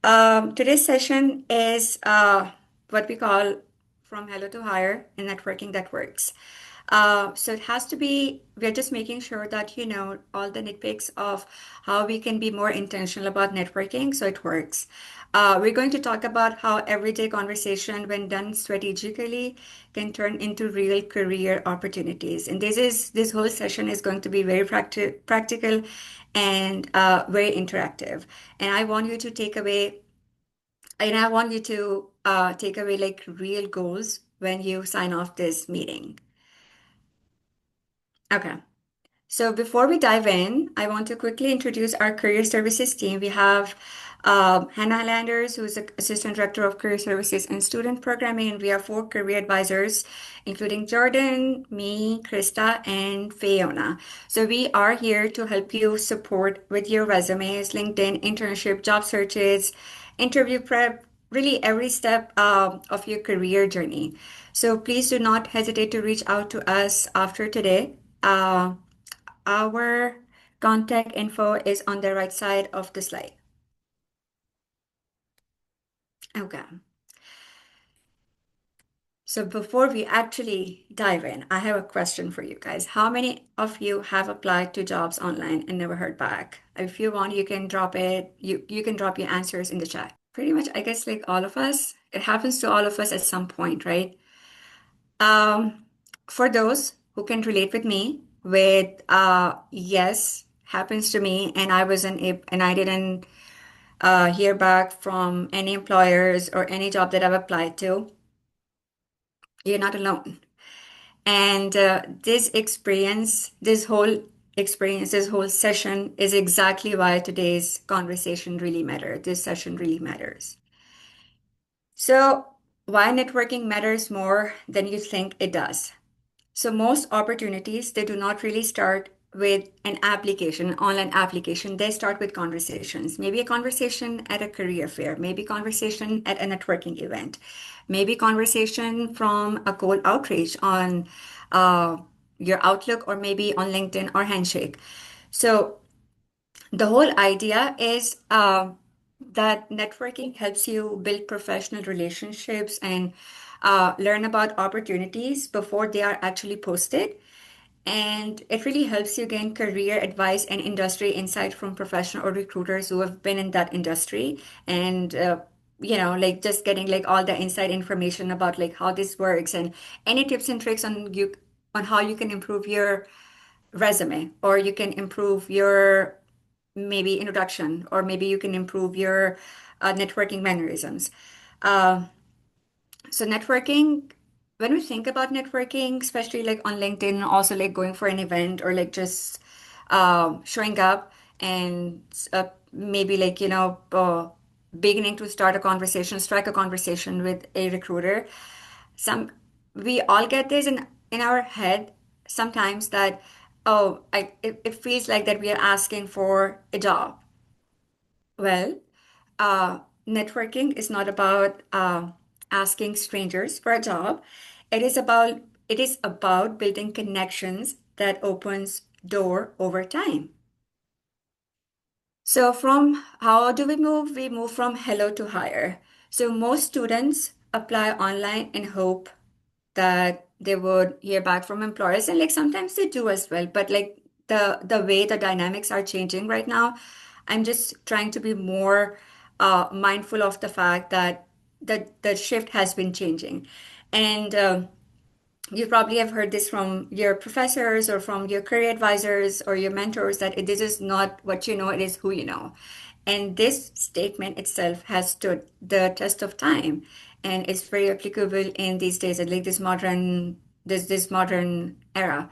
Today's session is what we call From Hello to Hire in Networking That Works. So it has to be, we're just making sure that you know all the nitpicks of how we can be more intentional about networking so it works. We're going to talk about how everyday conversation, when done strategically, can turn into real career opportunities. And this whole session is going to be very practical and very interactive. And I want you to take away and I want you to take away like real goals when you sign off this meeting. Okay. So before we dive in, I want to quickly introduce our career services team. We have Hannah Landers, who's the Assistant Director of Career Services and Student Programming, and we have four career advisors, including Jordan, me, Krista, and Fiona. So we are here to help you support with your resumes, LinkedIn, internship, job searches, interview prep, really every step of your career journey. So please do not hesitate to reach out to us after today. Our contact info is on the right side of the slide. Okay. So before we actually dive in, I have a question for you guys. How many of you have applied to jobs online and never heard back? If you want, you can drop it. You can drop your answers in the chat. Pretty much, I guess like all of us, it happens to all of us at some point, right? Um, for those who can relate with me with yes, happens to me, and I wasn't able, and I didn't hear back from any employers or any job that I've applied to, you're not alone. And this whole session is exactly why today's conversation really matters. This session really matters. So, why networking matters more than you think it does? So most opportunities, they do not really start with an application, an online application. They start with conversations. Maybe a conversation at a career fair, maybe conversation at a networking event, maybe conversation from a cold outreach on uh, your Outlook or maybe on LinkedIn or Handshake. So the whole idea is that networking helps you build professional relationships and learn about opportunities before they are actually posted. And it really helps you gain career advice and industry insight from professional or recruiters who have been in that industry. And, like just getting like all the inside information about like how this works and any tips and tricks on how you can improve your resume or you can improve your maybe introduction or maybe you can improve your networking mannerisms. Uh, so networking, when we think about networking, especially like on LinkedIn, also like going for an event or like just showing up and maybe like, beginning to start a conversation, strike a conversation with a recruiter. Some we all get this in our head sometimes that, oh, it feels like that we are asking for a job. Well, uh, networking is not about asking strangers for a job. It is about building connections that opens door over time. So from how do we move? We move from hello to hire. So most students apply online and hope that they would hear back from employers, and like sometimes they do as well. But like the way the dynamics are changing right now, I'm just trying to be more mindful of the fact that the shift has been changing. And you probably have heard this from your professors or from your career advisors or your mentors that this is not what you know, it is who you know. And this statement itself has stood the test of time and it's very applicable in these days, like this modern era.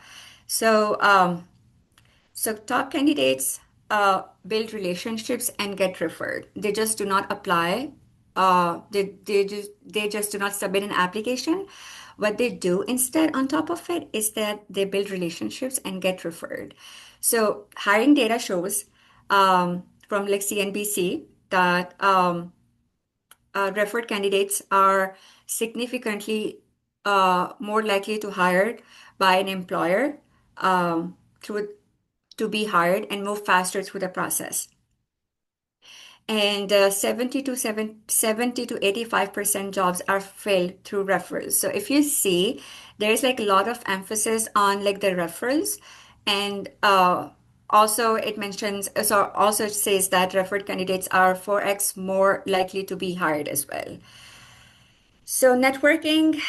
So so top candidates build relationships and get referred. They just do not apply. They just do not submit an application. What they do instead on top of it is that they build relationships and get referred. So hiring data shows from like CNBC that referred candidates are significantly more likely to hired by an employer through to be hired and move faster through the process. and 70 to 85% jobs are filled through referrals. So if you see, there's like a lot of emphasis on like the referrals, and also it mentions, so also it says that referred candidates are 4x more likely to be hired as well. So networking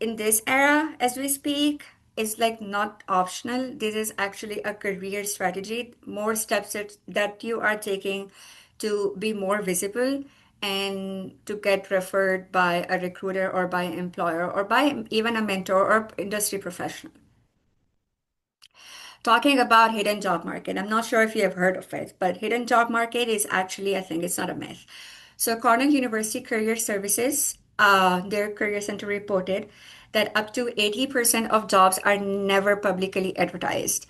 in this era, as we speak, is like not optional. This is actually a career strategy, more steps that you are taking to be more visible and to get referred by a recruiter or by an employer or by even a mentor or industry professional. Talking about hidden job market, I'm not sure if you have heard of it, but hidden job market is actually, I think it's not a myth. So Cornell University Career Services, their career center reported that up to 80% of jobs are never publicly advertised.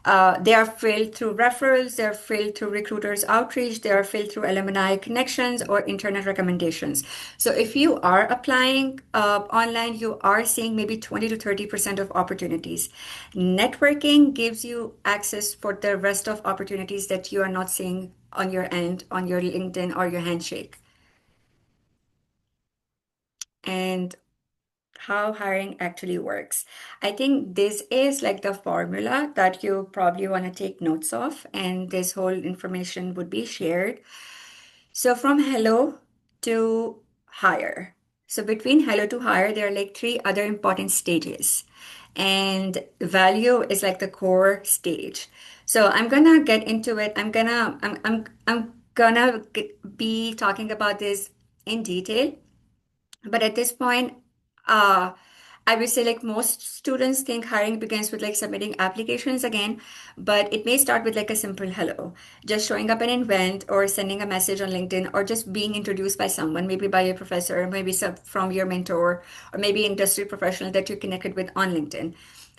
They are filled through referrals, they're filled through recruiters' outreach, they are filled through alumni connections or internet recommendations. So if you are applying online, you are seeing maybe 20 to 30% of opportunities. Networking gives you access for the rest of opportunities that you are not seeing on your end, on your LinkedIn or your Handshake. And how hiring actually works. I think this is like the formula that you probably want to take notes of, and this whole information would be shared. So from hello to hire. So between hello to hire, there are like three other important stages. And value is like the core stage. So I'm gonna get into it. I'm gonna be talking about this in detail. But at this point, uh, I would say like most students think hiring begins with like submitting applications again, but it may start with like a simple hello, just showing up at an event or sending a message on LinkedIn or just being introduced by someone, maybe by your professor, or maybe some from your mentor, or maybe industry professional that you connected with on LinkedIn.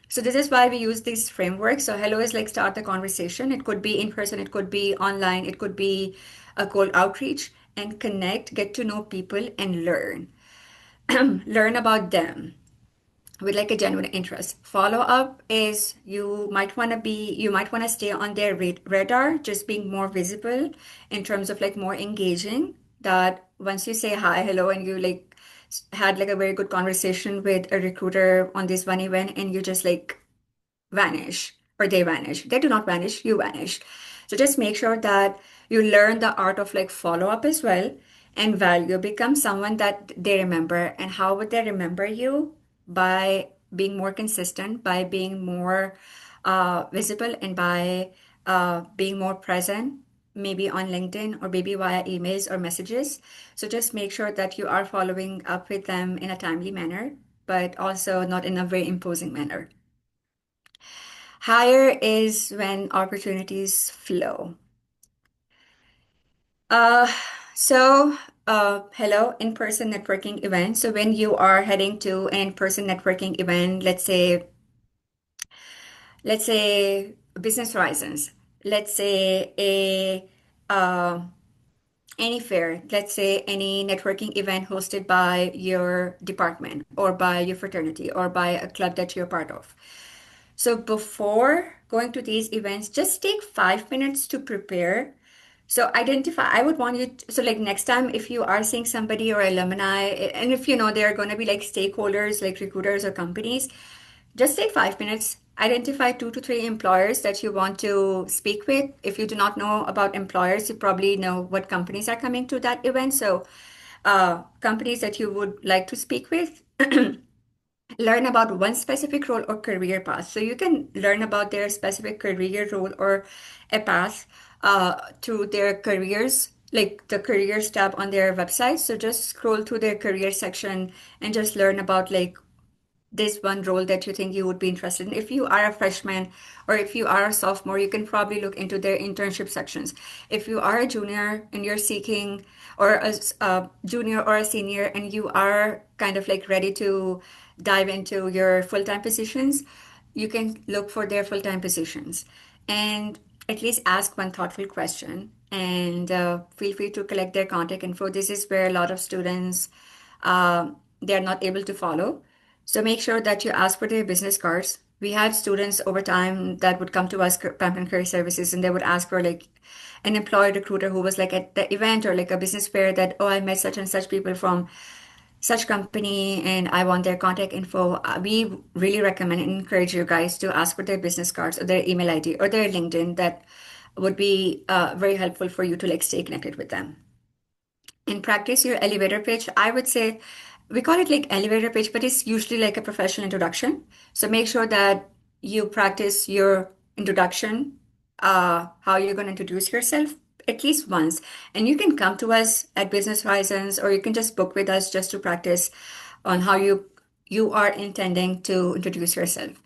So this is why we use these frameworks. So hello is like start the conversation. It could be in person, it could be online, it could be a cold outreach, and connect, get to know people and learn. Learn about them with like a genuine interest. Follow up is you might want to stay on their radar, just being more visible in terms of like more engaging. That once you say hi, hello, and you like had like a very good conversation with a recruiter on this one event, and you just like vanish or they vanish. They do not vanish, you vanish. So just make sure that you learn the art of like follow up as well, and value become someone that they remember. And how would they remember you? By being more consistent, by being more visible, and by being more present, maybe on LinkedIn or maybe via emails or messages. So just make sure that you are following up with them in a timely manner, but also not in a very imposing manner. Higher is when opportunities flow. Uh, hello, in-person networking event. So when you are heading to an in-person networking event, let's say Business Horizons, let's say a any fair, let's say any networking event hosted by your department or by your fraternity or by a club that you're part of. So before going to these events, just take 5 minutes to prepare. So identify, I would want you to, so like next time if you are seeing somebody or alumni, and if you know they're going to be like stakeholders, like recruiters or companies, just take 5 minutes, identify 2 to 3 employers that you want to speak with. If you do not know about employers, you probably know what companies are coming to that event. So companies that you would like to speak with. Learn about one specific role or career path. So you can learn about their specific career role or a path through their careers, like the careers tab on their website. So just scroll through their career section and just learn about like this one role that you think you would be interested in. If you are a freshman or if you are a sophomore, you can probably look into their internship sections. If you are a junior and you're seeking, or a junior or a senior, and you are kind of like ready to dive into your full-time positions, you can look for their full-time positions and at least ask one thoughtful question, and feel free to collect their contact info. This is where a lot of students they're not able to follow. So make sure that you ask for their business cards, We had students over time that would come to us, Pamplin Career Services, and they would ask for like an employee recruiter who was like at the event or like a business fair that, oh, I met such and such people from such company and I want their contact info. We really recommend and encourage you guys to ask for their business cards or their email ID or their LinkedIn. That would be very helpful for you to like stay connected with them. And practice your elevator pitch. I would say we call it like elevator pitch, but it's usually like a professional introduction. So make sure that you practice your introduction, how you're going to introduce yourself at least once. And you can come to us at Business Horizons, or you can just book with us just to practice on how you are intending to introduce yourself.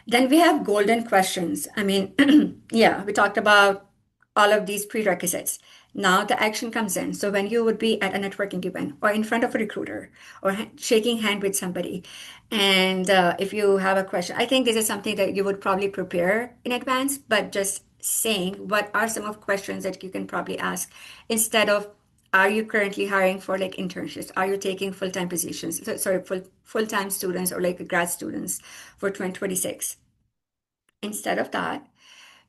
Then we have golden questions. I mean, yeah, we talked about all of these prerequisites. Now the action comes in. So when you would be at a networking event or in front of a recruiter or shaking hand with somebody, and if you have a question, I think this is something that you would probably prepare in advance, but just saying what are some of questions that you can probably ask instead of are you currently hiring for like internships? Are you taking full-time positions? Sorry, full-time students or like grad students for 2026? Instead of that,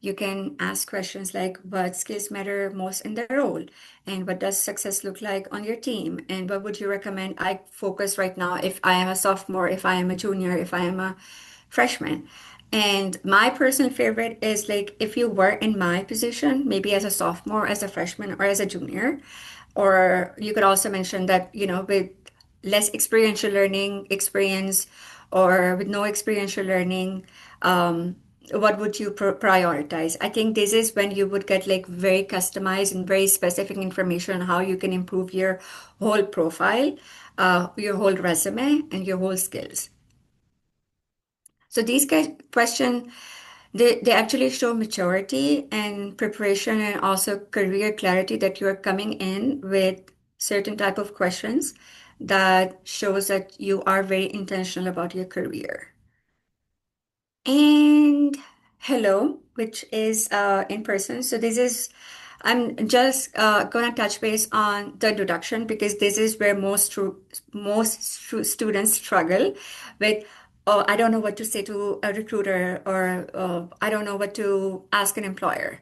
you can ask questions like what skills matter most in the role and what does success look like on your team and what would you recommend I focus right now if I am a sophomore, if I am a junior, if I am a freshman. And my personal favorite is like if you were in my position, maybe as a sophomore, as a freshman, or as a junior, or you could also mention that, with less experiential learning experience or with no experiential learning, what would you prioritize? I think this is when you would get like very customized and very specific information on how you can improve your whole profile, your whole resume, and your whole skills. So these questions, they actually show maturity and preparation and also career clarity that you are coming in with certain type of questions that shows that you are very intentional about your career. And hello, which is in person. So this is, I'm just gonna touch base on the introduction because this is where students struggle with, oh, I don't know what to say to a recruiter or I don't know what to ask an employer.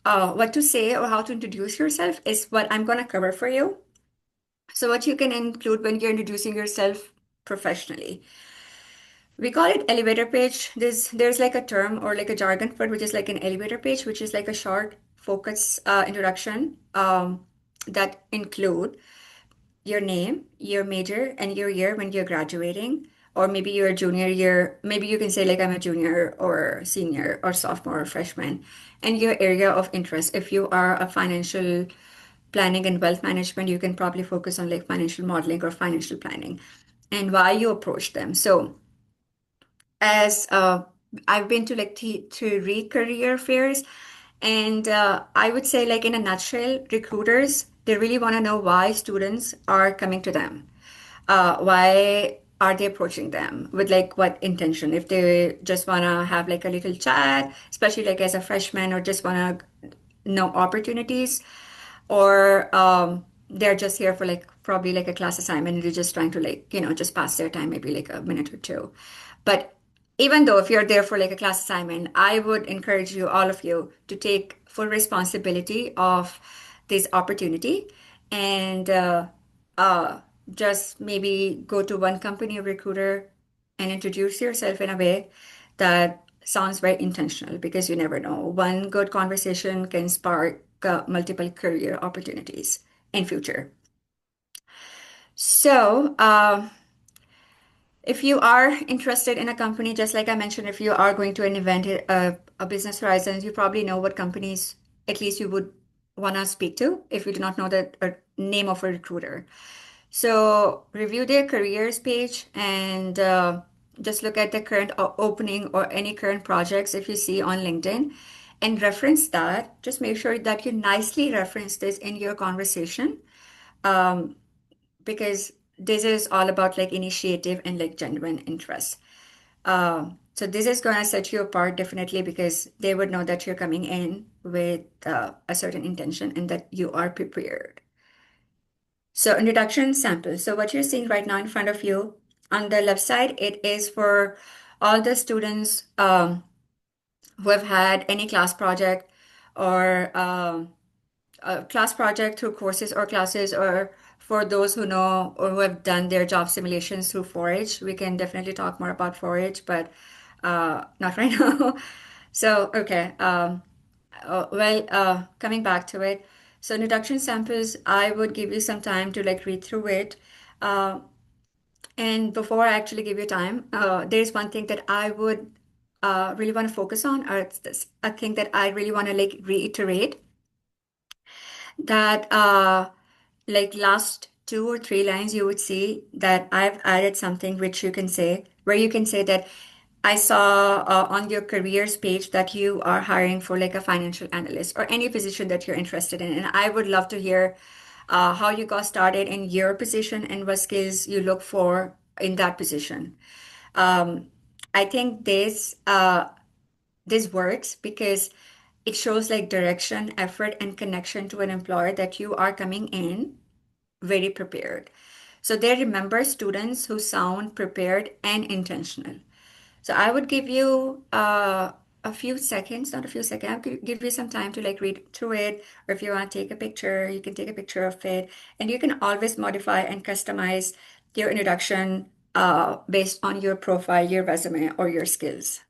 What to say or how to introduce yourself is what I'm gonna cover for you. So what you can include when you're introducing yourself professionally. We call it elevator pitch. There's like a term or like a jargon for it, which is like an elevator pitch, which is like a short, focus introduction that include your name, your major, and your year when you're graduating, or maybe you're a junior year. Maybe you can say like I'm a junior or senior or sophomore or freshman, and your area of interest. If you are a financial planning and wealth management, you can probably focus on like financial modeling or financial planning, and why you approach them. So as I've been to like three career fairs, and I would say like in a nutshell, recruiters they really want to know why students are coming to them. Why are they approaching them with like what intention? If they just want to have like a little chat, especially like as a freshman, or just want to know opportunities, or they're just here for like probably like a class assignment and they're just trying to like just pass their time maybe like a minute or two. But even though if you're there for like a class assignment, I would encourage you, all of you, to take full responsibility of this opportunity and uh, just maybe go to one company recruiter and introduce yourself in a way that sounds very intentional because you never know. One good conversation can spark multiple career opportunities in future. So, if you are interested in a company, just like I mentioned, if you are going to an event, a Business Horizons, you probably know what companies at least you would want to speak to if you do not know the name of a recruiter. So review their careers page and just look at the current opening or any current projects if you see on LinkedIn and reference that. Just make sure that you nicely reference this in your conversation. Um, because this is all about like initiative and like genuine interest. So this is going to set you apart definitely because they would know that you're coming in with a certain intention and that you are prepared. So introduction sample. So what you're seeing right now in front of you on the left side, it is for all the students who have had any class project or a class project through courses or classes, or for those who know or who have done their job simulations through Forage. We can definitely talk more about Forage, but not right now. So, okay. Coming back to it. So, introduction samples, I would give you some time to like read through it. Uh, and before I actually give you time, there's one thing that I would really want to focus on, or it's this, a thing that I really want to like reiterate that like last two or three lines, you would see that I've added something which you can say, where you can say that I saw on your careers page that you are hiring for like a financial analyst or any position that you're interested in. And I would love to hear how you got started in your position and what skills you look for in that position. Um, I think this works because it shows like direction, effort, and connection to an employer that you are coming in very prepared. So they remember students who sound prepared and intentional. So I would give you a few seconds, not a few seconds, I'll give you some time to like read through it. Or if you want to take a picture, you can take a picture of it. And you can always modify and customize your introduction based on your profile, your resume, or your skills.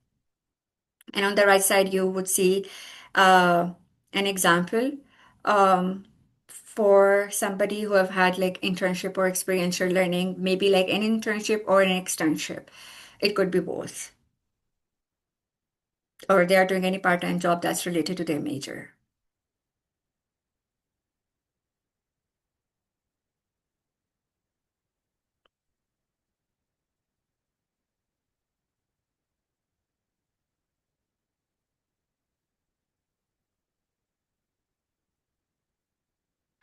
And on the right side, you would see uh, an example um, for somebody who have had like internship or experiential learning, maybe like an internship or an externship. It could be both. Or they are doing any part-time job that's related to their major.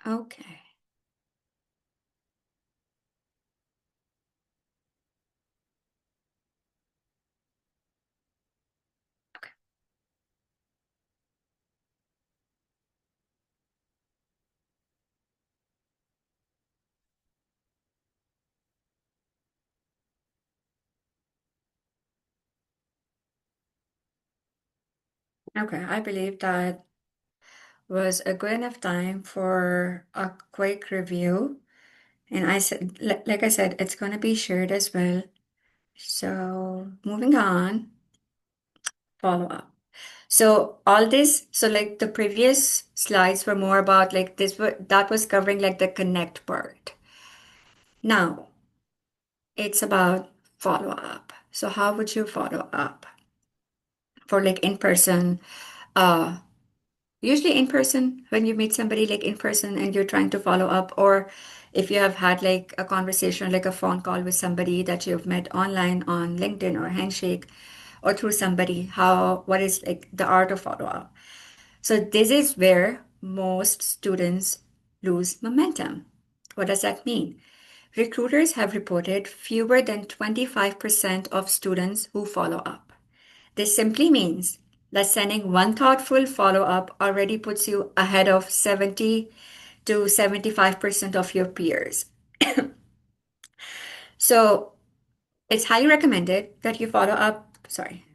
Okay. Okay, I believe that was a good enough time for a quick review. And I said, like I said, it's going to be shared as well. So moving on, follow up. So all this, so like the previous slides were more about like that was covering like the connect part. Now it's about follow up. So how would you follow up for like in person? Uh, Usually in person when you meet somebody like in person and you're trying to follow up, or if you have had like a conversation, like a phone call with somebody that you've met online on LinkedIn or Handshake or through somebody, what is like the art of follow up? So this is where most students lose momentum. What does that mean? Recruiters have reported fewer than 25% of students who follow up. This simply means that sending one thoughtful follow up already puts you ahead of 70 to 75% of your peers. So it's highly recommended that you follow up. Sorry.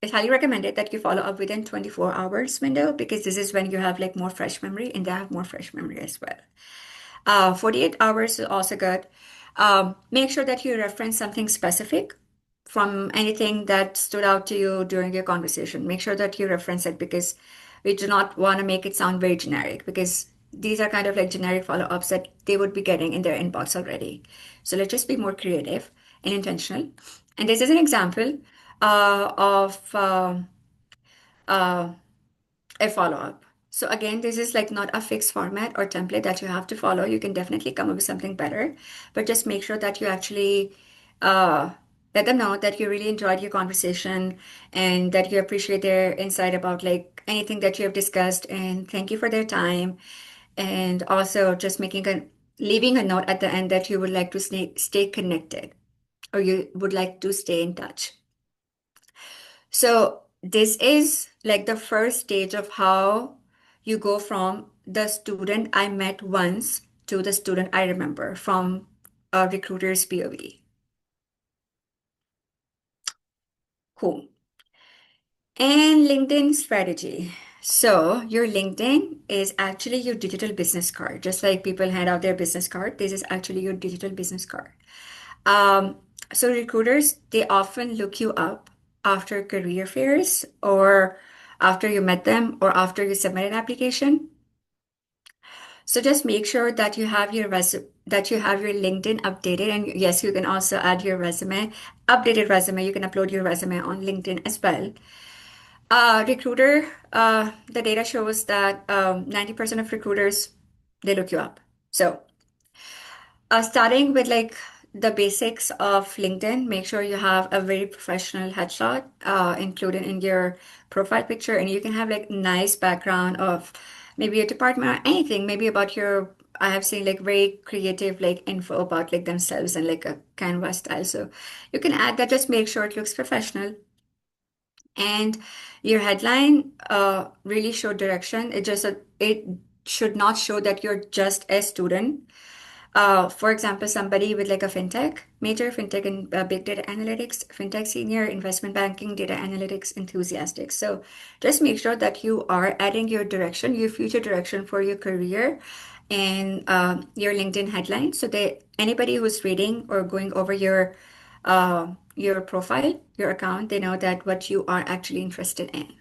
It's highly recommended that you follow up within 24 hours window because this is when you have like more fresh memory and they have more fresh memory as well. 48 hours is also good. Make sure that you reference something specific from anything that stood out to you during your conversation. Make sure that you reference it because we do not want to make it sound very generic because these are kind of like generic follow-ups that they would be getting in their inbox already. So let's just be more creative and intentional. And this is an example of uh, a follow-up. So again, this is like not a fixed format or template that you have to follow. You can definitely come up with something better, but just make sure that you actually uh, let them know that you really enjoyed your conversation and that you appreciate their insight about like anything that you have discussed, and thank you for their time. And also just leaving a note at the end that you would like to stay connected or you would like to stay in touch. So this is like the first stage of how you go from the student I met once to the student I remember from a recruiter's POV. Cool. And LinkedIn strategy. So your LinkedIn is actually your digital business card. Just like people hand out their business card, this is actually your digital business card. Um, so recruiters, they often look you up after career fairs or after you met them or after you submit an application. So just make sure that you have your that you have your LinkedIn updated. And yes, you can also add your resume, updated resume. You can upload your resume on LinkedIn as well. The data shows that 90% of recruiters, they look you up. So starting with like the basics of LinkedIn, make sure you have a very professional headshot included in your profile picture, and you can have like nice background of maybe a department or anything, maybe about your. I have seen like very creative like info about like themselves and like a Canva style. So you can add that. Just make sure it looks professional. And your headline really show direction. It should not show that you're just a student. For example, somebody with like a fintech major, fintech and big data analytics, fintech senior, investment banking, data analytics enthusiastic. So just make sure that you are adding your direction, your future direction for your career and your LinkedIn headline so that anybody who's reading or going over your profile, your account, they know that what you are actually interested in.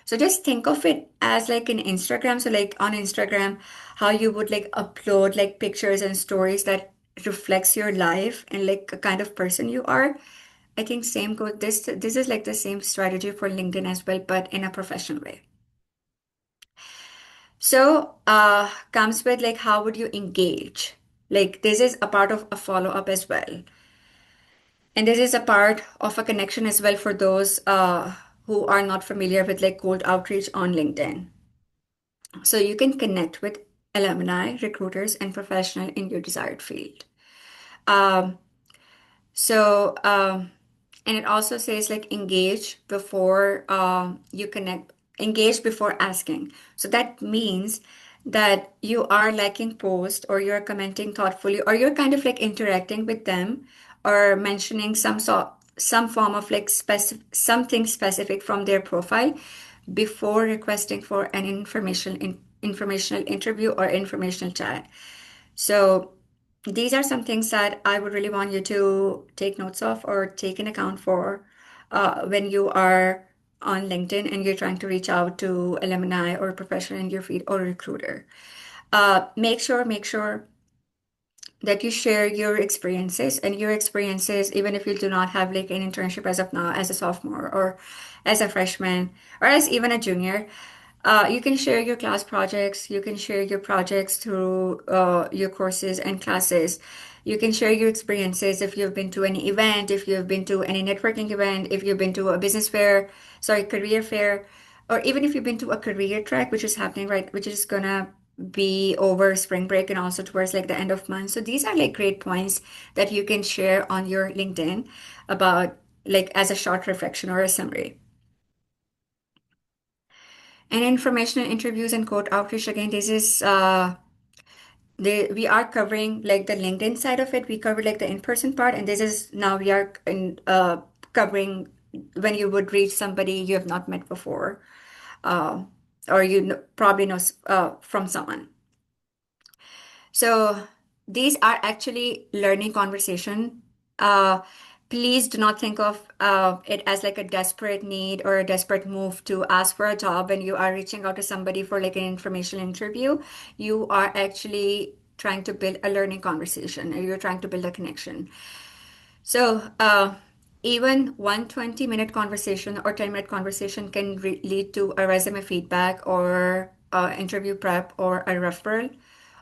So just think of it as like an Instagram. So like on Instagram, how you would like upload like pictures and stories that reflects your life and like a kind of person you are. I think same go this is like the same strategy for LinkedIn as well, but in a professional way. So comes with like how would you engage? Like this is a part of a follow-up as well. And this is a part of a connection as well for those who are not familiar with like cold outreach on LinkedIn. So you can connect with alumni, recruiters, and professional in your desired field. Um, so, and it also says like engage before you connect, engage before asking. So that means that you are liking post or you're commenting thoughtfully or you're kind of like interacting with them or mentioning some form of like something specific from their profile before requesting for an informational interview or informational chat. So these are some things that I would really want you to take notes of or take in account for when you are on LinkedIn and you're trying to reach out to alumni or professional in your field or recruiter. Make sure that you share your experiences and your experiences, even if you do not have like an internship as of now, as a sophomore or as a freshman or as even a junior. You can share your class projects. You can share your projects through your courses and classes. You can share your experiences if you've been to any event, if you've been to any networking event, if you've been to a business fair, sorry, career fair, or even if you've been to a career track, which is happening right, which is gonna be over spring break and also towards like the end of month. So these are like great points that you can share on your LinkedIn about like as a short reflection or a summary. And informational interviews and cold outreach again, this is we are covering like the LinkedIn side of it. We covered like the in-person part, and this is now we are covering when you would reach somebody you have not met before, uh, or probably know from someone. So these are actually learning conversation. Uh, Please do not think of it as like a desperate need or a desperate move to ask for a job when you are reaching out to somebody for like an informational interview. You are actually trying to build a learning conversation or you're trying to build a connection. So even one 20-minute conversation or 10-minute conversation can lead to a resume feedback or interview prep or a referral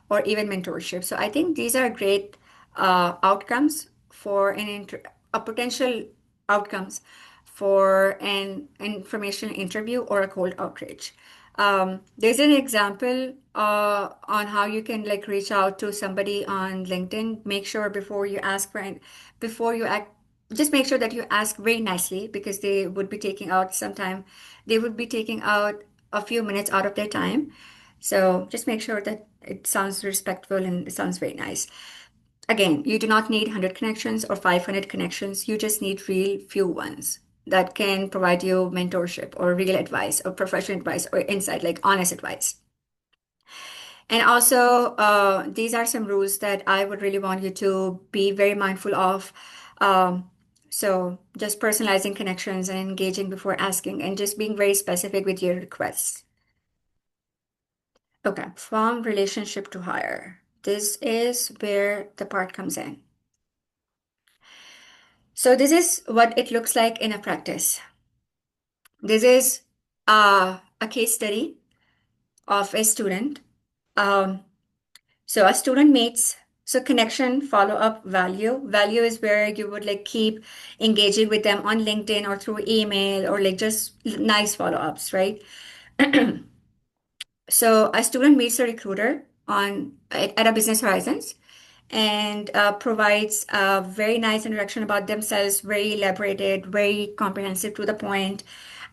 or even mentorship. So I think these are great outcomes for a potential outcomes for an information interview or a cold outreach. There's an example on how you can like reach out to somebody on LinkedIn. Make sure before you act, just make sure that you ask very nicely because they would be taking out some time. They would be taking out a few minutes out of their time. So just make sure that it sounds respectful and it sounds very nice. Again, you do not need 100 connections or 500 connections. You just need real few ones that can provide you mentorship or real advice or professional advice or insight, like honest advice. And also, these are some rules that I would really want you to be very mindful of. Um, so, just personalizing connections and engaging before asking, and just being very specific with your requests. Okay, from relationship to hire. This is where the part comes in. So, this is what it looks like in a practice. This is a case study of a student. Um, So a student meets, so connection, follow up, value. Value is where you would like keep engaging with them on LinkedIn or through email or like just nice follow-ups, right? So a student meets a recruiter at a Business Horizons and provides a very nice introduction about themselves, very elaborated, very comprehensive to the point,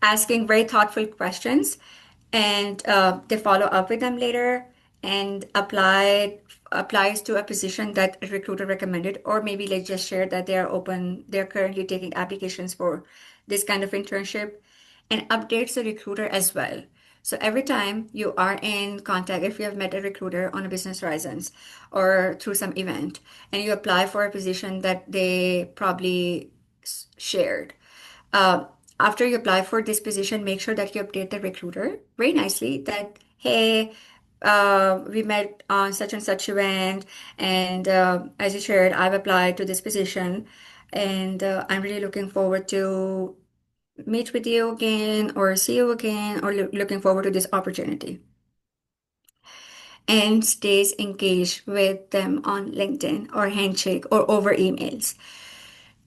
asking very thoughtful questions. And they follow up with them later and applies to a position that a recruiter recommended, or maybe they just shared that they're currently taking applications for this kind of internship, and updates the recruiter as well. So every time you are in contact, if you have met a recruiter on a Business Horizons or through some event, and you apply for a position that they probably shared, uh, after you apply for this position, make sure that you update the recruiter very nicely that, hey, we met on such and such event, and as you shared, I've applied to this position, and I'm really looking forward to meet with you again or see you again or looking forward to this opportunity, and stays engaged with them on LinkedIn or Handshake or over emails.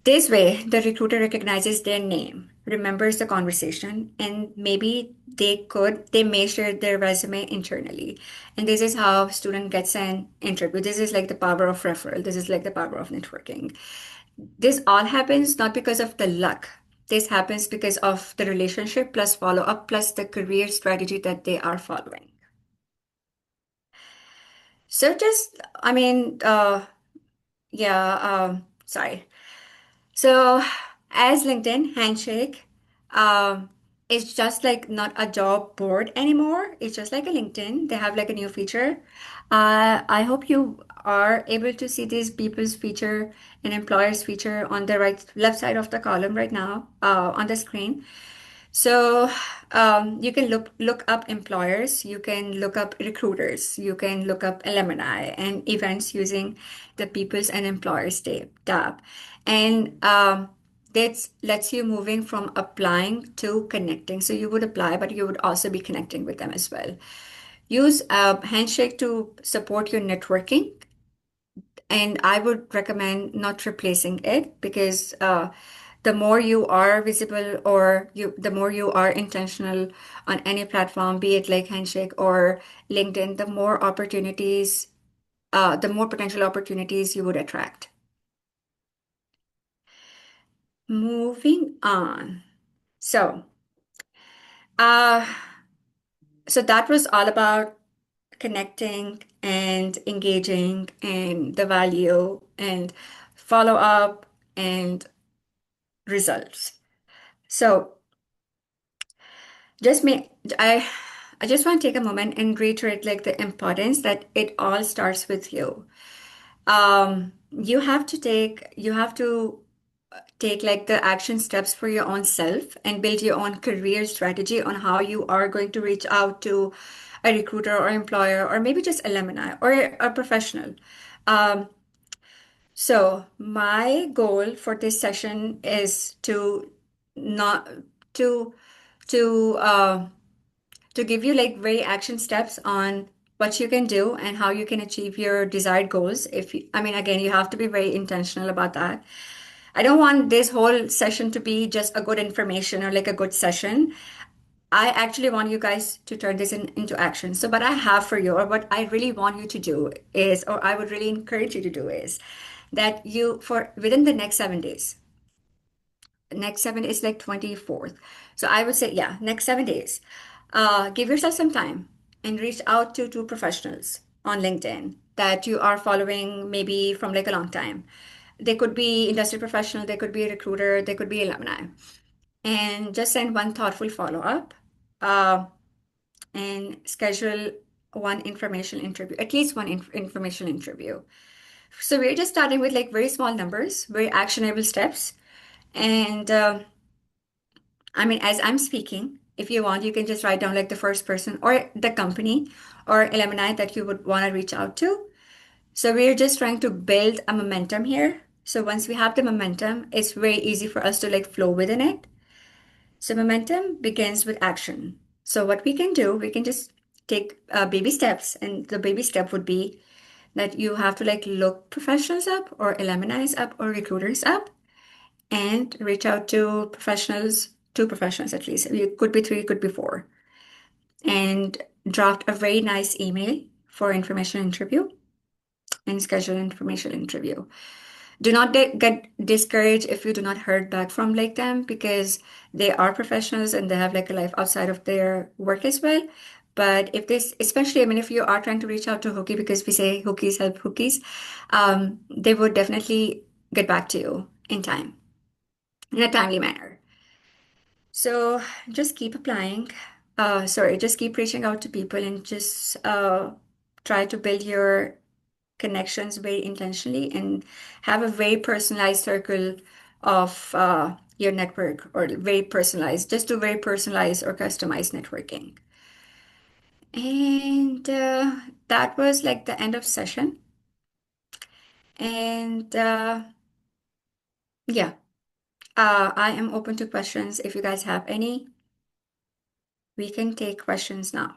This way, the recruiter recognizes their name, remembers the conversation, and maybe they may share their resume internally. And this is how student gets an interview. This is like the power of referral. This is like the power of networking. This all happens not because of the luck. This happens because of the relationship plus follow up plus the career strategy that they are following. So just, I mean, yeah, sorry. So, as LinkedIn Handshake is just like not a job board anymore. It's just like a LinkedIn. They have like a new feature. I hope you are able to see these people's feature and employers feature on the right left side of the column right now on the screen. So you can look up employers, you can look up recruiters, you can look up alumni and events using the People's and Employers tab. And that lets you moving from applying to connecting. So you would apply, but you would also be connecting with them as well. Use Handshake to support your networking, and I would recommend not replacing it because the more you are visible or the more you are intentional on any platform, be it like Handshake or LinkedIn, the more potential opportunities you would attract. Moving on. So, uh, so that was all about connecting and engaging and the value and follow up and results. So just me, I just want to take a moment and reiterate like the importance that it all starts with you. You have to take like the action steps for your own self and build your own career strategy on how you are going to reach out to a recruiter or employer or maybe just alumni or a professional. Um, so my goal for this session is to not to to to give you like very action steps on what you can do and how you can achieve your desired goals. I mean, again, you have to be very intentional about that. I don't want this whole session to be just a good information or like a good session. I actually want you guys to turn this into action. So, what I have for you, or what I really want you to do is, or I would really encourage you to do is that for within the next 7 is like 24th. So, I would say, yeah, next 7 days, give yourself some time and reach out to two professionals. on LinkedIn that you are following maybe from like a long time. They could be industry professional, they could be a recruiter, they could be alumni. And just send one thoughtful follow-up uh, and schedule one informational interview, at least one informational interview. So we're just starting with like very small numbers, very actionable steps. And I mean, as I'm speaking, if you want, you can just write down like the first person or the company or alumni that you would want to reach out to. So we're just trying to build a momentum here. So once we have the momentum, it's very easy for us to like flow within it. So momentum begins with action. So what we can do, we can just take baby steps, and the baby step would be that you have to like look professionals up or alumni up or recruiters up and reach out to professionals, two professionals at least. It could be three, it could be four, and draft a very nice email for information interview and schedule an information interview. Do not get discouraged if you do not heard back from like them, because they are professionals and they have like a life outside of their work as well. But if this, especially, I mean, if you are trying to reach out to Hookie, because we say Hookies help Hookies, they would definitely get back to you in time, in a timely manner. So just keep applying. Just keep reaching out to people and just try to build your connections very intentionally and have a very personalized circle of your network, or very personalized, just do very personalized or customized networking. And that was like the end of session. And yeah, I am open to questions. If you guys have any, we can take questions now.